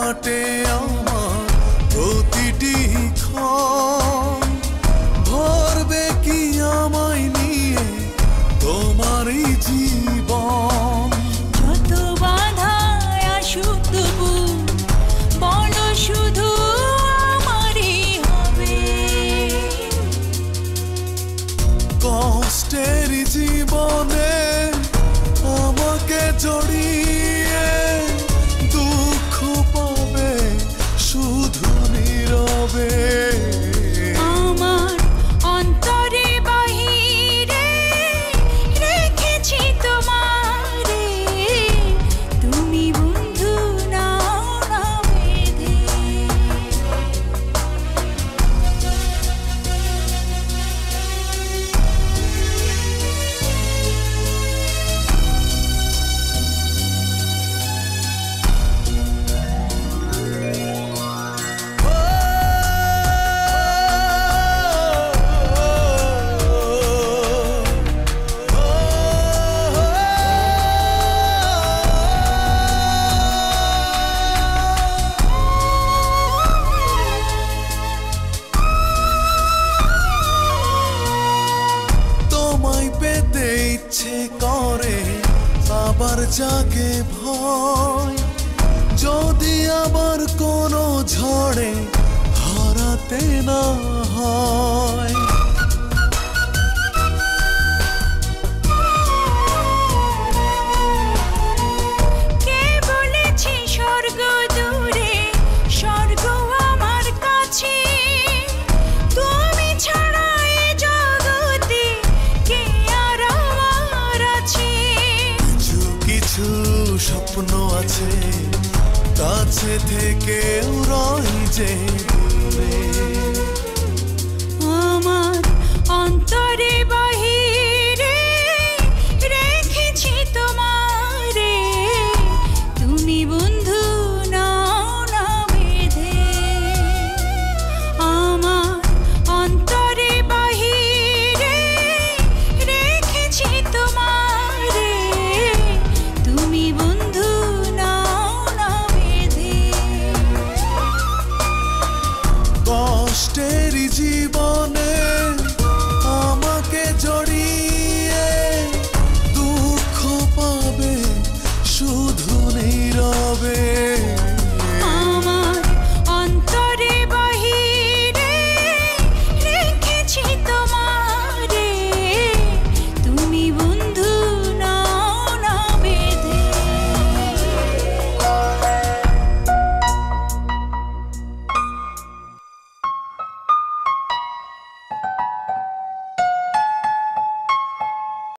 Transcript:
কাটে আমার প্রতিটি ক্ষণ। ভরবে কি আমায় নিয়ে তোমারই জীবন? যত বাধায় আসুক তবু বলো শুধু আমারই হবে। কষ্টের জীবনে আমাকে জড়িয়ে দুঃখ পাবে শুধু নীরবে। আমার অন্তরে বাহিরে রেখেছি তোমারে, তুমি বন্ধু নাও না বেঁধে। তোমায় পেতে ইচ্ছে করে আবার জাগে ভয়, যদি আবার কোনো ঝড়ে হারাতে না হয়। কে বলেছে স্বর্গ দূরে, স্বর্গ আমার কাছে? তুমি ছাড়া এ জগতে কে আর আমার আছে? কিছু কিছু স্বপ্ন আছে কাছে থেকেও রই যে দূরে।